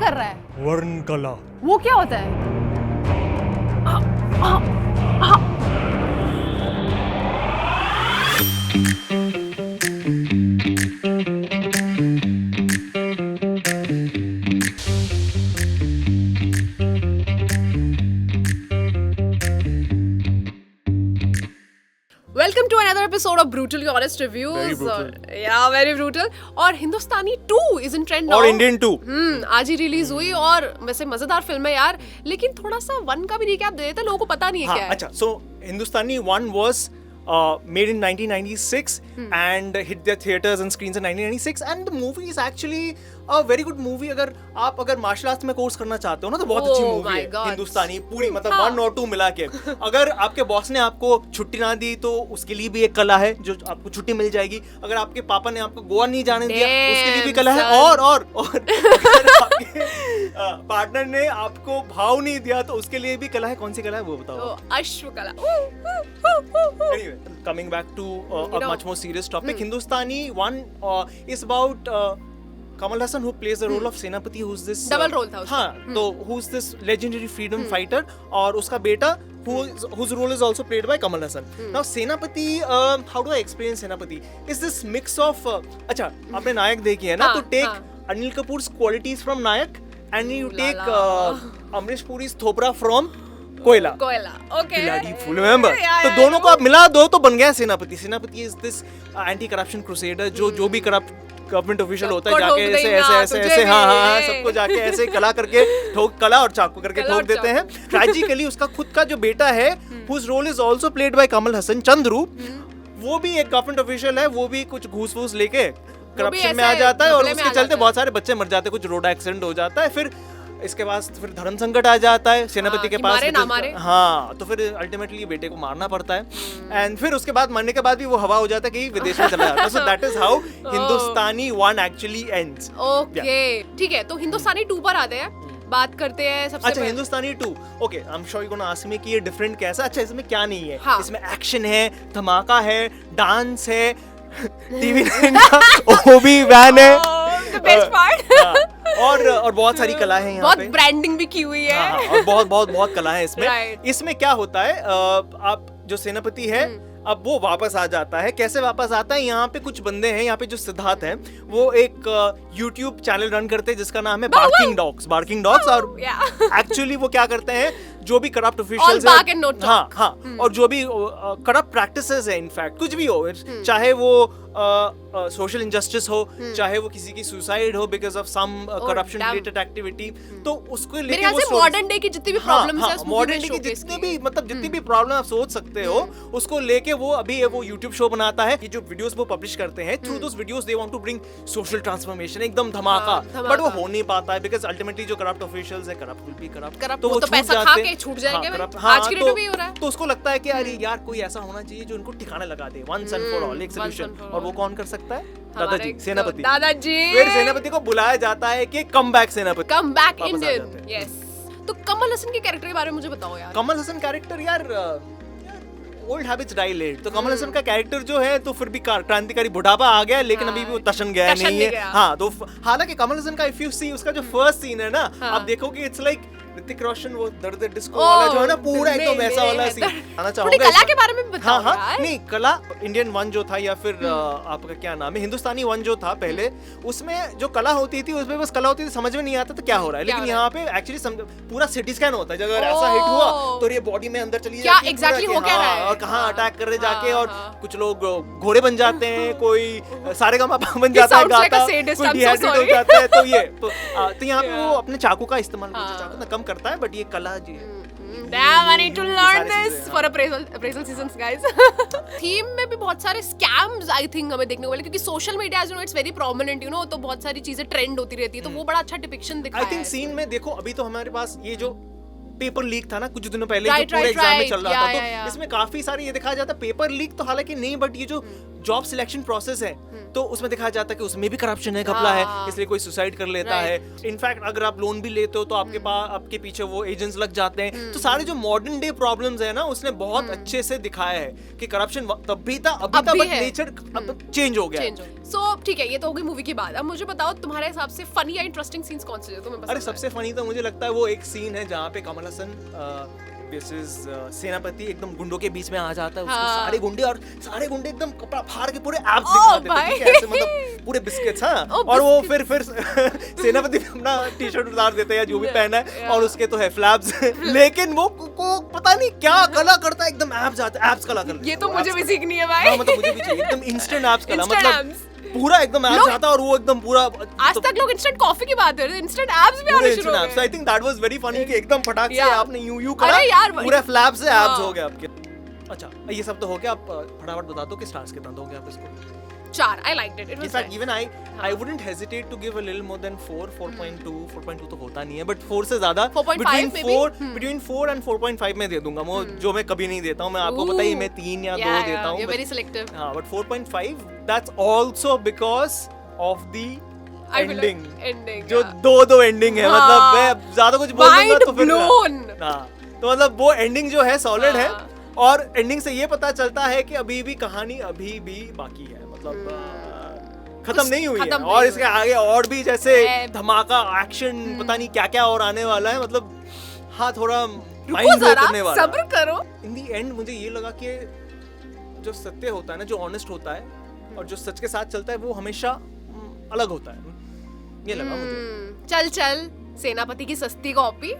कर रहा है? वर्ण कला। वो क्या होता है? Welcome to another episode of Brutally Honest Reviews. Very brutal. Yeah, very brutal. और हिंदुस्तानी 2 is in trend now. और इंडियन 2 आज ही रिलीज हुई और वैसे मजेदार फिल्म है यार, लेकिन थोड़ा सा 1 का भी रिकैप दे देते, लोगों को पता नहीं है क्या है. अच्छा, so Hindustani 1 was made in 1996 and hit their theaters and screens in 1996 and the movie is actually a very good movie. अगर मार्शल आर्ट्स में कोर्स करना चाहते हो ना तो बहुत अच्छी मूवी है हिंदुस्तानी पूरी, मतलब 1 और 2 मिला के. अगर आपके बॉस ने आपको छुट्टी ना दी तो उसके लिए भी एक कला है जो आपको छुट्टी मिल जाएगी. अगर आपके पापा ने आपको गोवा नहीं जाने दिया उसके लिए भी कला है. और अगर आपके पार्टनर ने आपको भाव नहीं दिया तो उसके लिए भी कला है. कौन सी कला है वो बताओ? अश्व कला. Anyway, coming back to a much more serious topic, Hindustani 1 is about Kamal Haasan, who plays the role of Senapati, who's this double role था उसका. हाँ, तो who's this legendary freedom fighter, और उसका बेटा whose role is also played by Kamal Haasan. Now Senapati, how do I explain Senapati? Is this mix of अच्छा, आपने नायक देखी है ना, तो take Anil Kapoor's qualities from Nayak and you take Amrish Puri's Thopra from कोयला. Okay. Full member. तो दोनों को आप मिला दो तो बन गया सेनापति. सेनापति is this anti corruption crusader जो भी करप्ट गवर्नमेंट ऑफिशियल होता है जाके ऐसे हाँ सबको जाके ऐसे कला करके कला और चाकू करके ठोक देते हैं. ट्रेजिकली उसका खुद का जो बेटा है whose role is also played by Kamal Haasan, Chandru, वो भी एक गवर्नमेंट ऑफिशियल है. वो भी कुछ घूस वूस लेके करप्शन में आ जाता है और उसके चलते बहुत सारे बच्चे मर जाते हैं. कुछ रोड एक्सीडेंट हो जाता है. फिर इसके बाद फिर धर्म संकट आ जाता है सेनापति के पास. हाँ, तो फिर अल्टीमेटली बेटे को मारना पड़ता है. एंड फिर उसके बाद मरने के बाद भी वो हवा हो जाता है कि विदेश में चला जाता है. So that is how Hindustani 1 actually ends. Okay, ठीक है. तो हिंदुस्तानी 2 पर आते हैं, बात करते हैं सबसे. अच्छा, हिंदुस्तानी 2. Okay, I am sure you gonna ask me कि ये डिफरेंट कैसा. अच्छा, इसमें क्या नहीं है? हाँ. इसमें एक्शन है, धमाका है, डांस है, टीवी का वो भी वैन है. Best part. और बहुत सारी कला है यहाँ पे. बहुत ब्रांडिंग भी की हुई है. हाँ, और बहुत कला है इसमें. इसमें क्या होता है, आप जो सेनापति है अब वो वापस आ जाता है. कैसे वापस आता है? यहाँ पे कुछ बंदे हैं, यहाँ पे जो सिद्धार्थ हैं वो एक YouTube चैनल रन करते हैं जिसका नाम है बार्किंग डॉग्स. और एक्चुअली वो क्या करते हैं, जो भी करप्ट ऑफिशियल्स हैं, हाँ, और जो भी करप्ट प्रैक्टिसेस है, इनफैक्ट कुछ भी हो, चाहे वो सोशल इनजस्टिस हो, चाहे वो किसी की सुसाइड हो because of some corruption related activity, तो उसको लेके वो मॉडर्न डे की जितनी भी प्रॉब्लम्स हैं, मॉडर्न डे की जितने भी मतलब जितनी भी प्रॉब्लम आप सोच सकते हो उसको लेके वो अभी वो YouTube शो बनाता है. ये जो वीडियोस वो पब्लिश करते हैं, through those videos they want to bring social transformation, एकदम धमाका. बट वो हो नहीं पाता है बिकॉज अल्टीमेटली जो करप्ट ऑफिशियल्स है करप्ट विल बी करप्ट, तो वो पैसा खा के छूट जाएंगे. आज की डेट में भी हो रहा है. तो उसको लगता है कि यार कोई ऐसा होना चाहिए जो इनको ठिकाने लगा दे, वंस एंड फॉर ऑल, एक सॉल्यूशन. और वो कौन कर सकता है? दादाजी, सेनापति. फिर सेनापति को बुलाया जाता है कि कम बैक सेनापति, कम बैक इंडियन. यस. तो कमल हसन के कैरेक्टर के बारे में मुझे बताओ यार. कमल हसन कैरेक्टर यार, ओल्ड हैबिट्स डाई लेट. तो कमल हसन का कैरेक्टर जो है तो फिर भी क्रांतिकारी बुढ़ापा आ गया, लेकिन अभी भी वो तशन गया नहीं है. हाँ, तो हालांकि कमल हसन का इफ यू सी उसका जो फर्स्ट सीन है ना, आप देखोगे इट्स लाइक ऋतिक रोशन वो दर्द डिस्को वाला जो है ना, पूरा एकदम वैसा वाला सीन. आना चाहूंगा कला के बारे में बताओ. हाँ, नहीं, कला इंडियन 1 जो था या फिर आपका क्या नाम है, हिंदुस्तानी 1 जो था पहले, उसमें जो कला होती थी उसमें बस कला होती थी, समझ में नहीं आता था क्या हो रहा है. लेकिन यहाँ पे एक्चुअली पूरा सिटी स्कैन होता है. अगर ऐसा हिट हुआ तो ये बॉडी में अंदर चली जाती है, एग्जैक्टली हो क्या रहा है और कहाँ अटैक कर रहे जाके. और कुछ लोग घोड़े बन जाते हैं, कोई सारेगामा बन जाता है गाता, कोई डिहाइड्रेट हो जाता है. तो यहाँ पे वो अपने चाकू का इस्तेमाल कम करता है, बट ये कला जी है. Damn, I need to learn this for appraisal seasons, guys. Theme में भी बहुत सारे scams I think हमें देखने को मिले, क्योंकि social media as you know it's very prominent, you know, तो बहुत सारी चीजें ट्रेंड होती रहती है, तो वो बड़ा अच्छा डिपिक्शन दिखाया है. I think सीन में देखो, अभी तो हमारे पास ये जो पेपर लीक था ना कुछ दिनों पहले, जो पूरे एग्जाम में चल रहा था, तो इसमें काफी सारी ये दिखाया जाता है. पेपर लीक तो हालांकि नहीं, बट ये जॉब सिलेक्शन प्रोसेस है तो उसमें दिखाया जाता है कि उसमें भी करप्शन है, घपला है, इसलिए कोई सुसाइड कर लेता है। इनफैक्ट अगर आप लोन भी लेते हो तो आपके पास आपके पीछे वो एजेंट्स लग जाते हैं। तो सारे जो मॉडर्न डे प्रॉब्लम्स है ना उसने बहुत अच्छे से दिखाया है कि करप्शन तब भी था, अभी था, बट नेचर अब चेंज हो गया है। सो ठीक है, ये तो हो गई मूवी की बात। अब मुझे बताओ तुम्हारे हिसाब से फनी या इंटरेस्टिंग सीन्स कौन से जो तुम्हें पसंद? अरे सबसे फनी तो मुझे लगता है वो एक सीन है जहाँ पे कमल हसन सेनापति एकदम गुंडों के बीच में आ जाता है, उसको सारे गुंडे एकदम कपड़ा फाड़ के पूरे एब्स दिखा देते हैं, ठीक है, ऐसे मतलब पूरे बिस्किट्स, हाँ, और वो फिर सेनापति अपना टी शर्ट उतार देते हैं जो भी पहना है और उसके तो है फ्लैप्स लेकिन वो पता नहीं क्या कला करता है, एकदम एब्स आता है, एब्स कला कर। ये तो मुझे भी सीखनी है भाई, मतलब मुझे भी चाहिए एकदम इंस्टेंट एब्स कला, मतलब पूरा एकदम एब्स आता है और वो एकदम पूरा। आज तक लोग इंस्टेंट कॉफी की बात कर रहे हैं, इंस्टेंट एब्स भी आने शुरू हो गए। I think that was very funny कि एकदम फटाक से आपने यूं करा, पूरा फ्लैप से एब्स हो गए आपके। अच्छा ये सब तो हो गया, आप फटाफट बता दो कि स्टार्स कितना दोगे आप इसको? 4. I liked it. It was in fact even I wouldn't hesitate to give a little more than 4.2 तो होता नहीं है, but 4 से ज्यादा between 4 and 4.5 में दे दूंगा वो, जो मैं कभी नहीं देता हूँ, मैं आपको पता ही मैं 3 या 2 देता हूँ। You're very selective. हाँ, but 4.5 that's also because of the ending जो दो एंडिंग है, मतलब मैं ज्यादा कुछ बोल दूंगा तो फिर हाँ, तो मतलब वो एंडिंग जो है सॉलिड है और एंडिंग से ये पता चलता है कि अभी भी कहानी अभी भी बाकी है, मतलब खत्म नहीं हुई है और इसके आगे और भी जैसे धमाका एक्शन पता नहीं क्या क्या और आने वाला है, मतलब हाँ थोड़ा माइंड ब्लो करने वाला। सब्र करो। इन दी एंड मुझे ये लगा कि जो सत्य होता है ना, जो ऑनेस्ट होता है और जो सच के साथ चलता है वो हमेशा अलग होता है, ये लगा मुझे। चल सेनापति की सस्ती कॉपी।